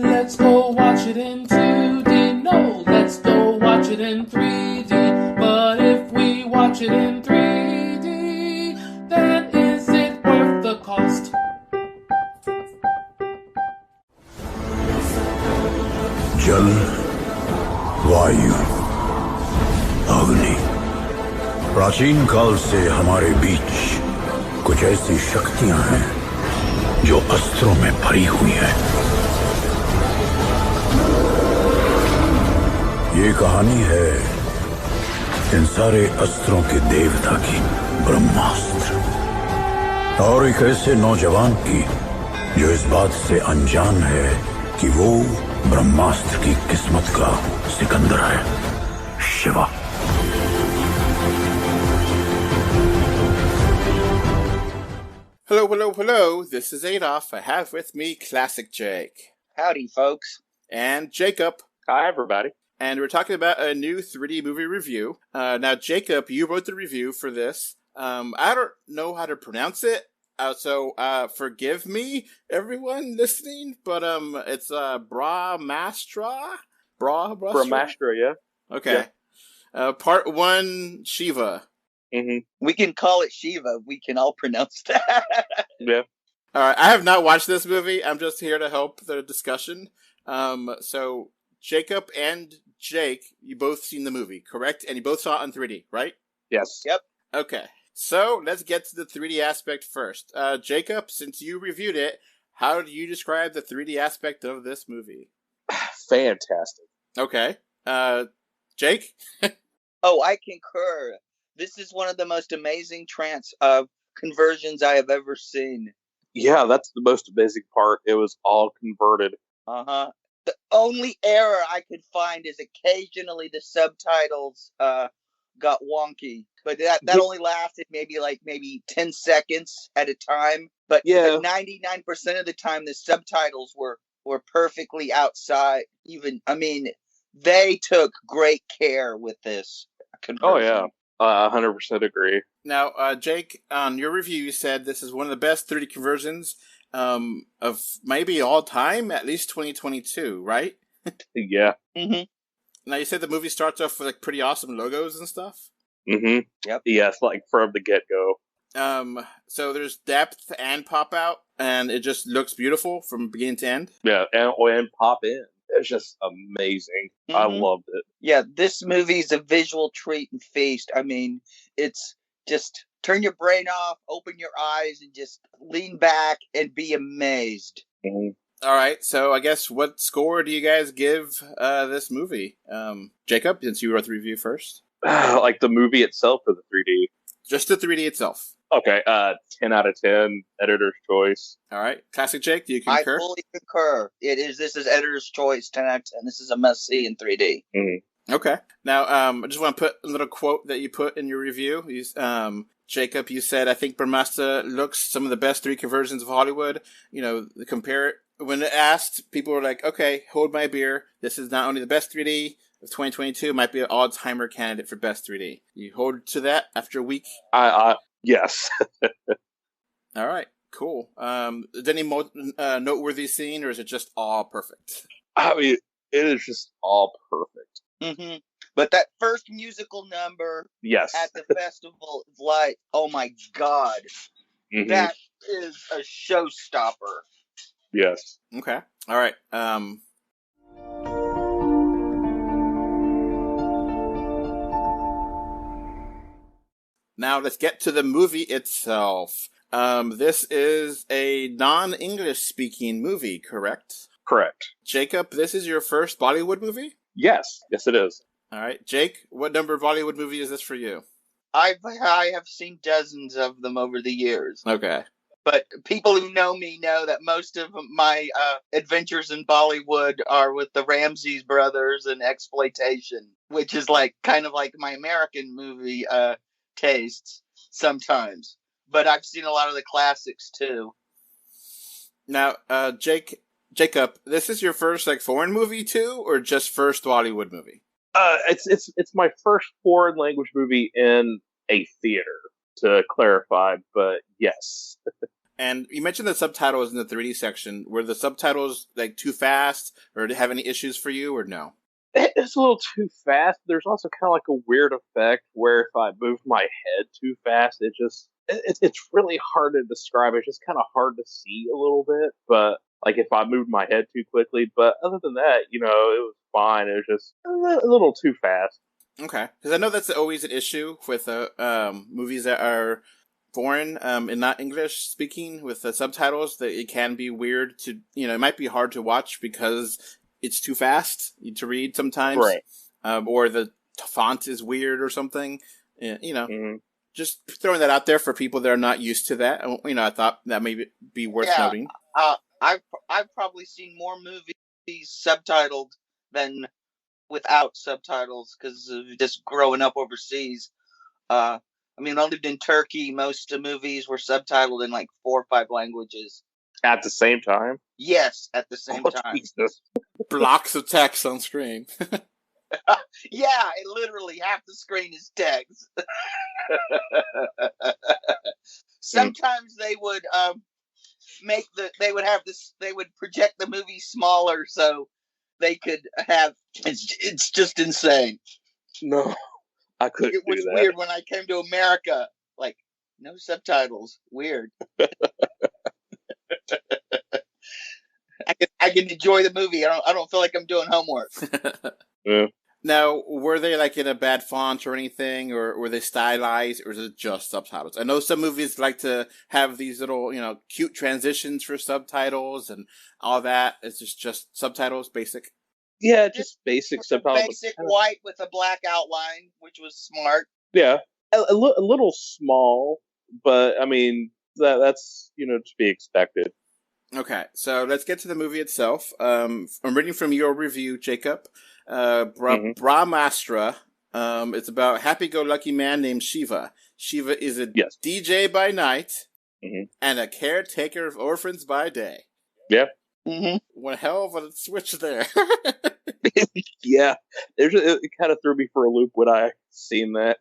let's go watch it in 2D. No, let's go watch it in 3D. But if we watch it in 3D, then is it worth the cost? जल, वायु, अग्नि। प्राचीन काल से हमारे बीच कुछ ऐसी शक्तियां हैं जो अस्त्रों में भरी हुई हैं। ये कहानी है इन सारे अस्त्रों के देवता की, ब्रह्मास्त्र, और एक ऐसे नौजवान की जो इस बात से अनजान है कि वो ब्रह्मास्त्र की किस्मत का सिकंदर है, Shiva. Hello, hello, hello. This is Adolf. I have with me Classic Jake. Howdy, folks. And Jacob. Hi, everybody. And we're talking about a new 3D movie review. Now, Jacob, you wrote the review for this. I don't know how to pronounce it, so forgive me, everyone listening, but it's Brahmastra? Brahmastra, yeah. Okay. Yeah. Part One Shiva. Mm-hmm. We can call it Shiva. We can all pronounce that. Yeah. All right. I have not watched this movie. I'm just here to help the discussion. So Jacob and Jake, you both seen the movie, correct? And you both saw it in 3D, right? Yes. Yep. Okay. So let's get to the 3D aspect first. Jacob, since you reviewed it, how do you describe the 3D aspect of this movie? Fantastic. Okay. Jake? Oh, I concur. This is one of the most amazing conversions I have ever seen. Yeah, that's the most amazing part. It was all converted. Uh-huh. The only error I could find is occasionally the subtitles got wonky. But that only lasted maybe 10 seconds at a time. But yeah, 99% of the time the subtitles were perfectly outside. They took great care with this conversion. Oh, yeah. 100% agree. Now, Jake, on your review, you said this is one of the best 3D conversions of maybe all time, at least 2022, right? Yeah. Mm-hmm. Now, you said the movie starts off with pretty awesome logos and stuff. Mm-hmm. Yep. Yes, from the get-go. So there's depth and pop out, and it just looks beautiful from beginning to end. Yeah, and pop in. It's just amazing. Mm-hmm. I loved it. Yeah, this movie's a visual treat and feast. It's just turn your brain off, open your eyes, and just lean back and be amazed. Mm-hmm. All right, so I guess what score do you guys give this movie? Jacob, since you wrote the review first. Like the movie itself or the 3D? Just the 3D itself. Okay, 10 out of 10, editor's choice. All right, Classic Jake, do you concur? I fully concur. This is editor's choice, 10 out of 10. This is a must-see in 3D. Mm-hmm. Okay. Now, I just want to put a little quote that you put in your review. Jacob, you said, I think Brahmastra looks some of the best 3D conversions of Hollywood. Compare it. When asked, people were like, okay, hold my beer. This is not only the best 3D of 2022, it might be an all-timer candidate for best 3D. You hold to that after a week? Yes. All right, cool. Is there any noteworthy scene, or is it just all perfect? It is just all perfect. Mm-hmm. But that first musical number yes. at the Festival of Light, oh my God. Mm-hmm. That is a showstopper. Yes. Okay. All right. Now let's get to the movie itself. This is a non-English speaking movie, correct? Correct. Jacob, this is your first Bollywood movie? Yes. Yes, it is. All right. Jake, what number Bollywood movie is this for you? I have seen dozens of them over the years. Okay. But people who know me know that most of my adventures in Bollywood are with the Ramses brothers and exploitation, which is kind of like my American movie tastes sometimes. But I've seen a lot of the classics too. Now, Jacob, this is your first foreign movie too, or just first Bollywood movie? It's my first foreign language movie in a theater, to clarify, but yes. And you mentioned the subtitles in the 3D section. Were the subtitles like too fast, or did it have any issues for you, or no? It's a little too fast. There's also kind of like a weird effect where if I move my head too fast, it's really hard to describe. It's just kind of hard to see a little bit. But like if I moved my head too quickly, but other than that, it was fine. It was just a little too fast. Okay, because I know that's always an issue with movies that are foreign and not English speaking with the subtitles. That it can be weird to, it might be hard to watch because it's too fast to read sometimes, right? Or the font is weird or something. Just throwing that out there for people that are not used to that. I thought that may be worth noting. I've probably seen more movies subtitled than without subtitles because of just growing up overseas. I lived in Turkey. Most of the movies were subtitled in like 4 or 5 languages. At the same time? Yes, at the same time. Jesus. Blocks of text on screen. Yeah, it literally half the screen is text. Sometimes they would they would project the movie smaller so they could have it's just insane. No, I couldn't. It was weird when I came to America. Like, no subtitles. Weird. I can enjoy the movie. I don't feel like I'm doing homework. Yeah. Now, were they like in a bad font or anything, or were they stylized, or is it just subtitles? I know some movies like to have these little, cute transitions for subtitles and all that. It's just subtitles, basic. Yeah, just basic subtitles. Basic white with a black outline, which was smart. Yeah, a little small, but I mean that's to be expected. Okay, so let's get to the movie itself. I'm reading from your review, Jacob. Brahmastra. It's about a happy-go-lucky man named Shiva. Shiva is a DJ by night and a caretaker of orphans by day. Yeah. Mm-hmm. One hell of a switch there. Yeah, it kind of threw me for a loop when I seen that.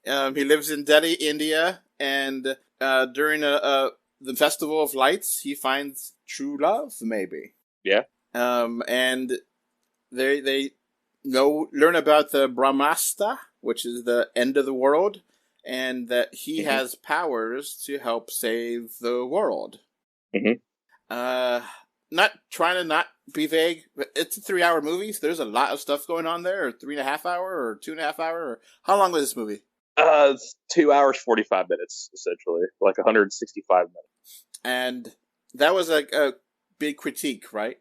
He lives in Delhi, India, and during the Festival of Lights, he finds true love, maybe. Yeah. And they learn about the Brahmastra, which is the end of the world, and that he has powers to help save the world. Not trying to not be vague, but it's a 3-hour movie, so there's a lot of stuff going on there, or 3.5 hour, or 2.5 hour, or how long was this movie? It's 2 hours 45 minutes, essentially, like 165 minutes. And that was a big critique, right?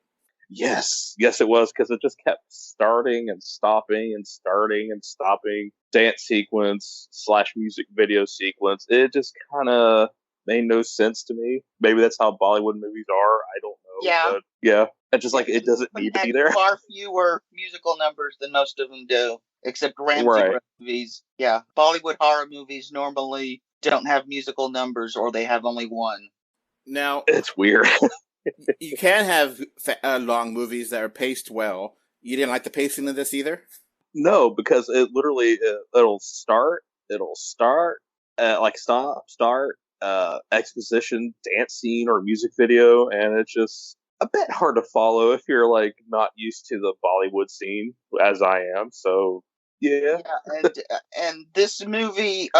Yes, it was, because it just kept starting and stopping and starting and stopping. Dance sequence / music video sequence. It just kind of made no sense to me. Maybe that's how Bollywood movies are. I don't know. Yeah. But yeah. It's just like it doesn't need to be there. Far fewer musical numbers than most of them do, except Ramsey movies. Yeah. Bollywood horror movies normally don't have musical numbers, or they have only one. Now, it's weird. You can have long movies that are paced well. You didn't like the pacing of this either? No, because it literally it'll start, like start, exposition, dance scene, or music video, and it's just a bit hard to follow if you're like not used to the Bollywood scene, as I am. So yeah. And this movie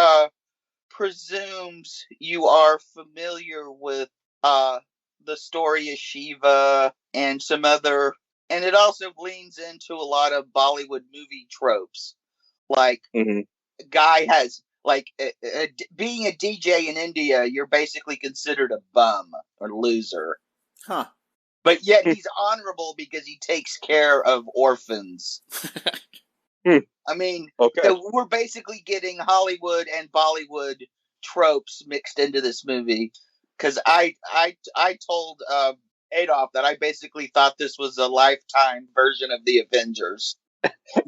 presumes you are familiar with the story of Shiva and some other, and it also leans into a lot of Bollywood movie tropes. Like, a guy has, like, being a DJ in India, you're basically considered a bum or loser. Huh. But yet he's honorable because he takes care of orphans. I mean, so we're basically getting Hollywood and Bollywood tropes mixed into this movie. Because I told Adolf that I basically thought this was a Lifetime version of the Avengers.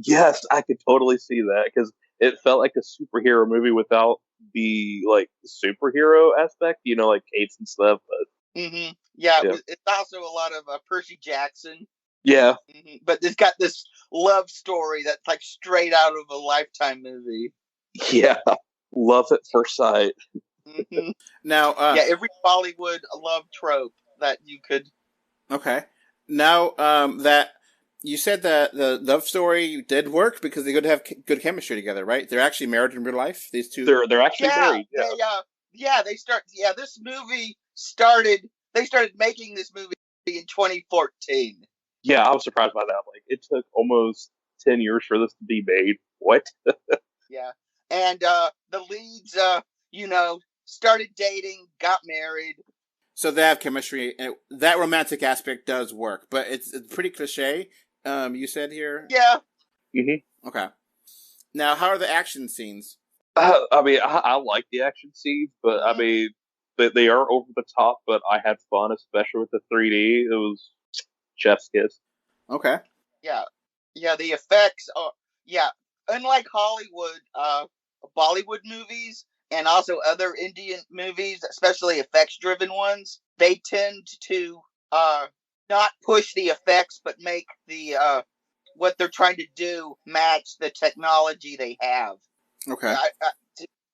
Yes, I could totally see that, because it felt like a superhero movie without the like superhero aspect, like capes and stuff. But yeah. It's also a lot of Percy Jackson. Yeah, but it's got this love story that's like straight out of a Lifetime movie. Yeah, love at first sight. Mhm. Now, Yeah, every Bollywood love trope that you could. okay. Now, that you said that the love story did work because they could have good chemistry together, right? They're actually married in real life. These two. They're actually married. Yeah. This movie started. They started making this movie in 2014. Yeah, I was surprised by that. Like, it took almost 10 years for this to be made. What? Yeah, and the leads, started dating, got married. So they have chemistry, and that romantic aspect does work, but it's pretty cliche. You said here. Yeah. Mm-hmm. Okay. Now, how are the action scenes? I mean, I like the action scenes, but I mean, they are over the top. But I had fun, especially with the 3D. It was chef's kiss. Okay. Yeah, the effects are unlike Hollywood, Bollywood movies and also other Indian movies, especially effects-driven ones. They tend to not push the effects, but make the what they're trying to do match the technology they have. Okay.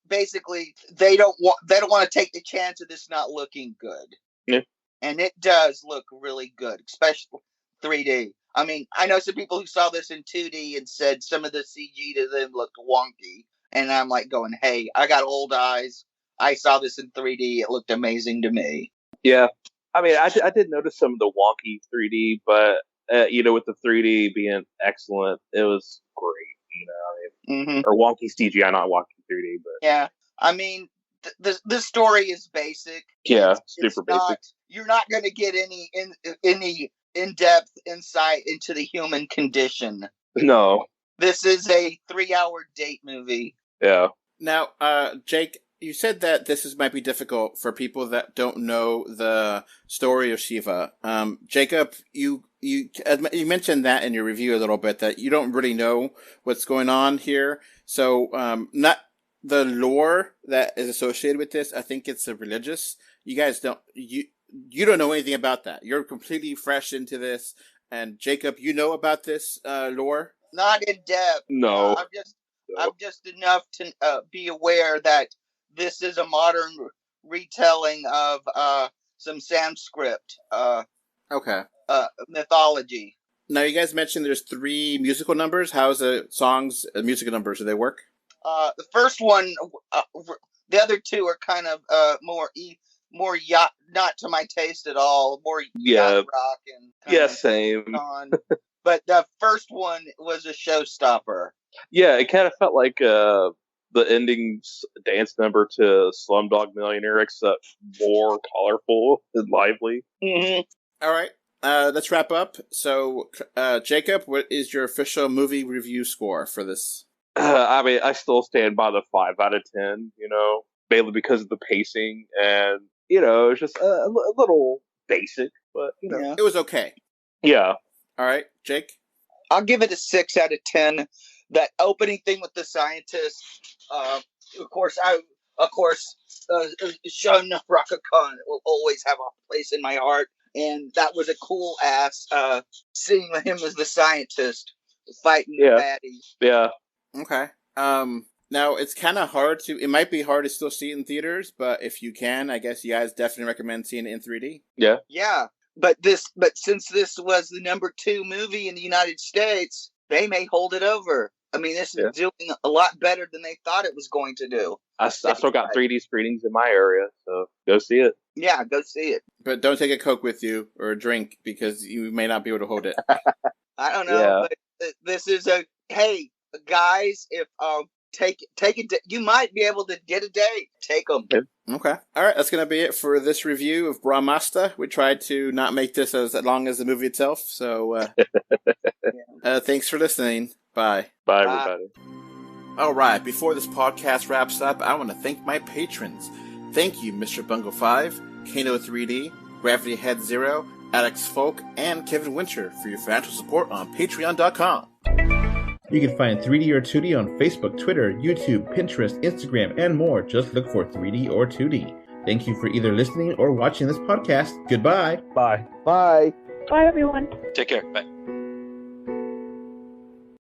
Basically, they don't want to take the chance of this not looking good. Yeah. And it does look really good, especially 3D. I mean, I know some people who saw this in 2D and said some of the CG to them looked wonky. And I'm like going, hey, I got old eyes. I saw this in 3D. It looked amazing to me. Yeah. I mean, I did notice some of the wonky 3D, but, with the 3D being excellent, it was great, or wonky CGI, not wonky 3D, but. Yeah. I mean, the story is basic. Yeah, super basic. You're not going to get any in-depth insight into the human condition. No. This is a 3-hour date movie. Yeah. Now, Jake, you said that this might be difficult for people that don't know the story of Shiva. Jacob, you mentioned that in your review a little bit, that you don't really know what's going on here. So, not the lore that is associated with this. I think it's a religious. You guys don't, you don't know anything about that. You're completely fresh into this. And Jacob, you know about this lore? Not in depth. No. I'm just enough to be aware that this is a modern retelling of some Sanskrit mythology. Now, you guys mentioned there's 3 musical numbers. How's the songs, musical numbers? Do they work? The first one, the other 2 are kind of more yacht, not to my taste at all. More yacht rock and same. But the first one was a showstopper. Yeah, it kind of felt like the ending dance number to Slumdog Millionaire, except more colorful and lively. Mm-hmm. All right, let's wrap up. So, Jacob, what is your official movie review score for this? I mean, I still stand by the 5 out of 10. Mainly because of the pacing, and it's just a little basic, but it was okay. Yeah. All right, Jake. I'll give it a 6 out of 10. That opening thing with the scientist, of course, Shun Raka Khan will always have a place in my heart, and that was a cool ass seeing him as the scientist fighting the baddies. Yeah. Okay. Now it's kind of hard it might be hard to still see it in theaters, but if you can, I guess you guys definitely recommend seeing it in 3D. Yeah. Yeah. But since this was the number 2 movie in the United States, they may hold it over. I mean, this is doing a lot better than they thought it was going to do. I still got 3D screenings in my area, so go see it. Yeah, go see it. But don't take a Coke with you or a drink because you may not be able to hold it. I don't know, but this is hey, guys, if take it, you might be able to get a date. Take them. Okay. All right, that's going to be it for this review of Brahmastra. We tried to not make this as long as the movie itself, so thanks for listening. Bye. Bye, everybody. All right, before this podcast wraps up, I want to thank my patrons. Thank you, Mr. Bungle 5, Kano 3D, Gravity Head Zero, Alex Folk, and Kevin Winter for your financial support on Patreon.com. You can find 3D or 2D on Facebook, Twitter, YouTube, Pinterest, Instagram, and more. Just look for 3D or 2D. Thank you for either listening or watching this podcast. Goodbye. Bye. Bye. Bye, everyone. Take care. Bye.